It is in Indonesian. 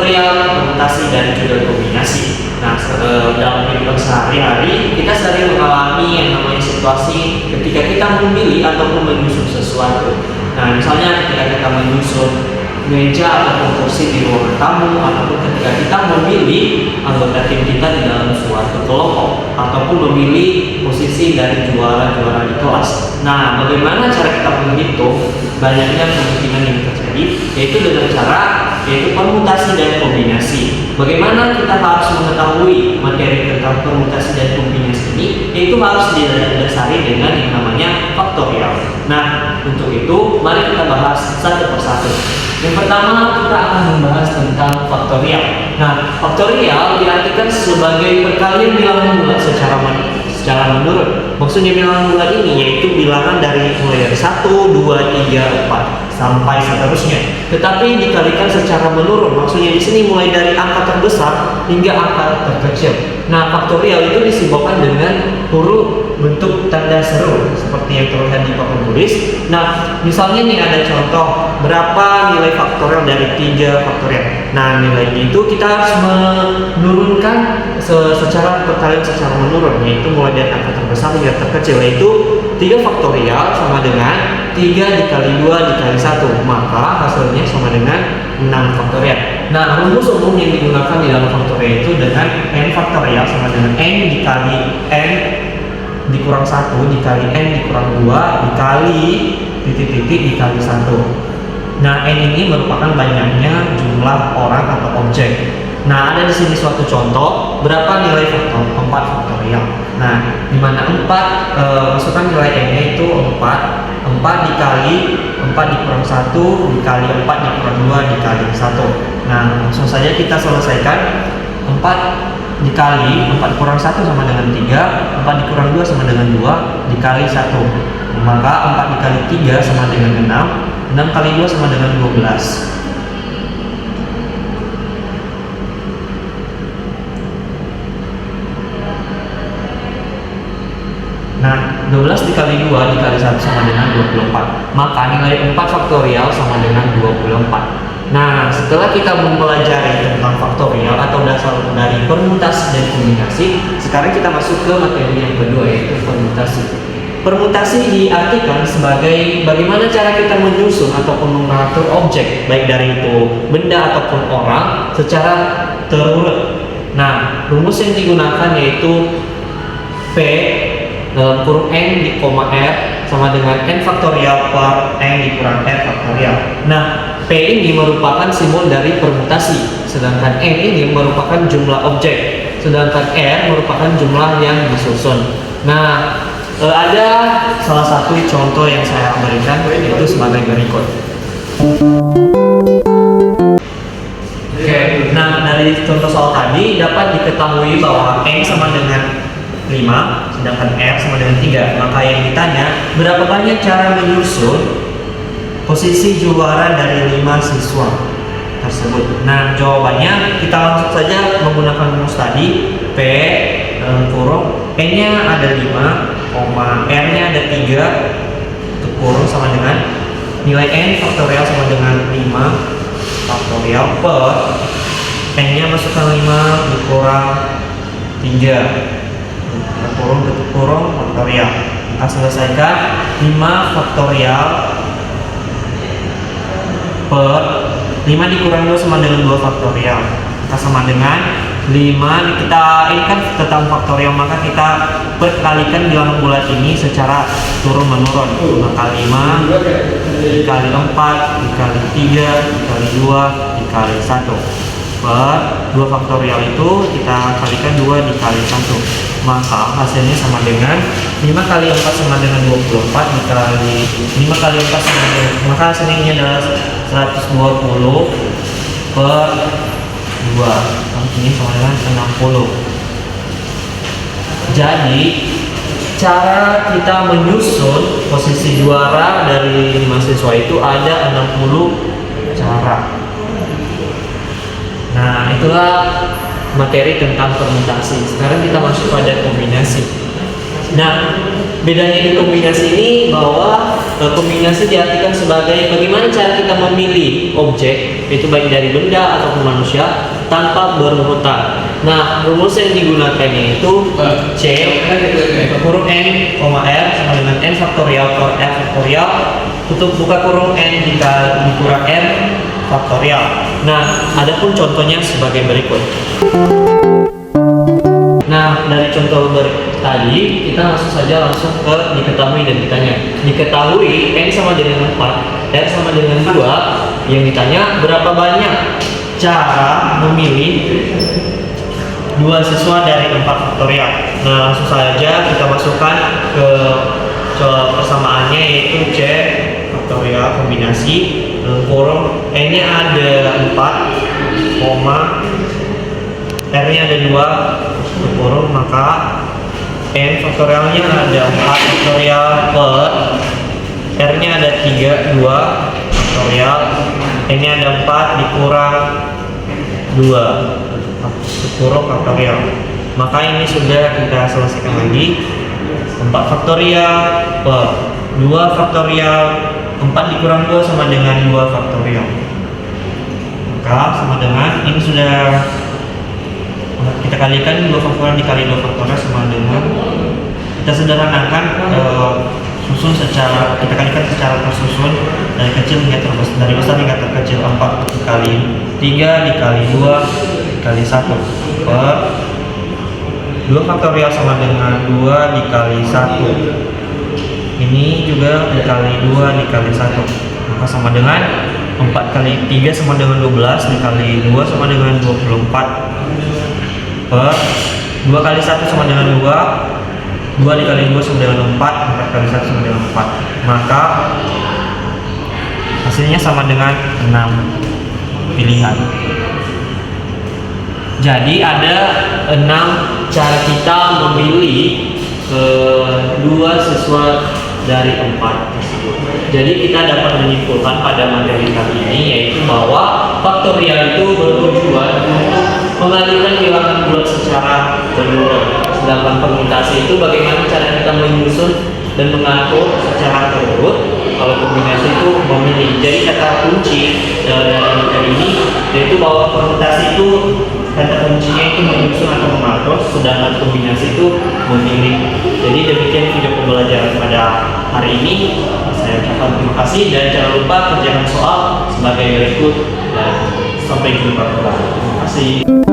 faktorial, permutasi, dan juga kombinasi. Nah, dalam kehidupan sehari-hari kita sering mengalami yang namanya situasi ketika kita memilih ataupun menyusun sesuatu. Nah, misalnya ketika kita menyusun meja ataupun kursi di ruangan tamu, ataupun ketika kita memilih anggota tim kita di dalam suatu kelompok, ataupun memilih posisi dari juara-juara di kelas. Nah, bagaimana cara kita menghitung banyaknya kemungkinan yang terjadi, yaitu dengan cara permutasi dan kombinasi. Bagaimana kita harus mengetahui materi tentang permutasi dan kombinasi ini, yaitu harus didasari dengan yang namanya faktorial. Nah, untuk itu mari kita bahas satu persatu. Yang pertama, kita akan membahas tentang faktorial. Nah, faktorial diartikan sebagai perkalian bilangan bulat secara menurun. Maksudnya bilangan bulat ini yaitu bilangan dari mulai dari 1, 2, 3, 4 sampai seterusnya. Tetapi dikalikan secara menurun. Maksudnya di sini mulai dari angka terbesar hingga angka terkecil. Nah, faktorial itu disebutkan dengan huruf bentuk tanda seru seperti yang terlihat di papan tulis. Nah, misalnya nih ada contoh berapa nilai faktorial dari 3 faktorial. Nah, nilainya itu kita harus menurunkan secara perkalian secara menurun, yaitu mulai dari angka terbesar hingga terkecil, yaitu 3 faktorial sama dengan 3 dikali 2 dikali 1, maka hasilnya sama dengan 6 faktorial. Nah, rumus umum yang digunakan di dalam faktorial itu dengan n faktorial sama dengan n dikali n dikurang 1 dikali n dikurang 2 dikali titik-titik dikali 1. Nah, n ini merupakan banyaknya jumlah orang atau objek. Nah, ada di sini suatu contoh berapa nilai faktor 4 faktorial. Nah, di mana 4 masukkan nilai n-nya itu 4 dikali 4 dikurang 1 dikali 4 dikurang 2 dikali 1. Nah, langsung saja kita selesaikan. 4 dikali 4 kurang 1 sama dengan 3, 4 dikurang 2 sama dengan 2 dikali 1. Maka 4 dikali 3 sama dengan 6, 6 kali 2 sama dengan 12. Nah, 12 dikali 2 dikali 1 sama dengan 24. Maka nilai 4 faktorial sama dengan 24. Nah, setelah kita mempelajari tentang faktorial atau dasar dari permutasi dan kombinasi, sekarang kita masuk ke materi yang kedua, yaitu permutasi. Permutasi diartikan sebagai bagaimana cara kita menyusun ataupun mengatur objek, baik dari itu benda ataupun orang, secara terurut. Nah, rumus yang digunakan yaitu P dalam kurung n di koma r sama dengan n faktorial per n dikurang r faktorial. Nah, P ini merupakan simbol dari permutasi, sedangkan n ini merupakan jumlah objek, sedangkan r merupakan jumlah yang disusun. Nah, ada salah satu contoh yang saya berikan yaitu sebagai berikut. Oke, nah dari contoh soal tadi dapat diketahui bahwa n sama dengan 5, sedangkan R sama dengan 3. Maka yang ditanya, berapa banyak cara menyusun posisi juara dari 5 siswa tersebut? Nah, jawabannya kita langsung saja menggunakan rumus tadi. P dalam kurung N-nya ada 5, R-nya ada 3, untuk kurung sama dengan nilai N faktorial sama dengan 5 faktorial per N-nya masukkan 5 dikurang 3 kurung tutup kurung faktorial. Kita selesaikan 5 faktorial per 5 dikurang 2 sama dengan 2 faktorial. Kita sama dengan 5. Kita ini kan tentang faktorial, maka kita perkalikan bilangan bulat ini secara turun menurun. Maka 5 dikali 4 dikali 3 dikali 2 dikali 1 per 2 faktorial itu kita kalikan 2 dikali 1. Maka hasilnya sama dengan 5 kali 4 sama dengan 24 dikali 5 kali 4 sama dengan, maka hasilnya ini adalah 120 per 2, ini sama dengan 60. Jadi cara kita menyusun posisi juara dari 5 siswa itu ada 60 cara. Nah, itulah materi tentang permutasi. Sekarang kita masuk pada kombinasi. Nah, bedanya di kombinasi ini bahwa kombinasi diartikan sebagai bagaimana cara kita memilih objek, itu baik dari benda ataupun manusia, tanpa berurutan. Nah, rumus yang digunakannya itu C huruf N, R sama dengan N faktorial per R faktorial tutup buka kurung N dikurang R faktorial. Nah, adapun contohnya sebagai berikut. Nah, dari contoh tadi kita langsung ke diketahui dan ditanya. Diketahui N sama dengan 4, R sama dengan 2. Yang ditanya berapa banyak cara memilih 2 siswa dari 4 faktorial. Nah, langsung saja kita masukkan ke persamaannya, yaitu C faktorial kombinasi kurung N-nya ada 4, R-nya ada 2 kurung, maka N faktorialnya ada 4 faktorial per R-nya ada 3, 2 faktorial, N-nya ada 4 dikurang 2 kurung faktorial. Maka ini sudah kita selesaikan lagi. 4 faktorial per 2 faktorial, 4 dikurang 2 sama dengan 2 faktorial. Maka sama dengan, ini sudah kita kalikan 2 faktorial dikali 2 faktorial sama dengan, kita sederhanakan susun secara, kita kalikan secara tersusun dari kecil hingga terbesar, dari besar hingga terkecil. 4 dikali 3 dikali 2 dikali 1 per 2 faktorial sama dengan 2 dikali 1. Ini juga dikali 2 dikali 1, maka sama dengan 4 kali 3 sama dengan 12 dikali 2 sama dengan 24 per 2 kali 1 sama dengan 2 dikali 2 sama dengan 4 kali 1 sama dengan 4, maka hasilnya sama dengan 6 pilihan. Jadi ada 6 cara kita memilih 2 siswa dari 4 tersebut. Jadi kita dapat menyimpulkan pada materi kali ini, yaitu bahwa faktorial itu bertujuan untuk mengalihkan bilangan bulat secara berurutan. Sedangkan permutasi itu bagaimana cara kita menyusun dan mengatur secara terurut. Kalau kombinasi itu memilih. Jadi kata kunci dari materi ini yaitu bahwa permutasi itu kata kuncinya itu menyusun atau mengatur, sedangkan kombinasi itu memilih. Jadi demikian video pembelajaran pada hari ini. Saya ucapkan terima kasih dan jangan lupa kerjakan soal sebagai berikut dan sampai jumpa kembali. Terima kasih.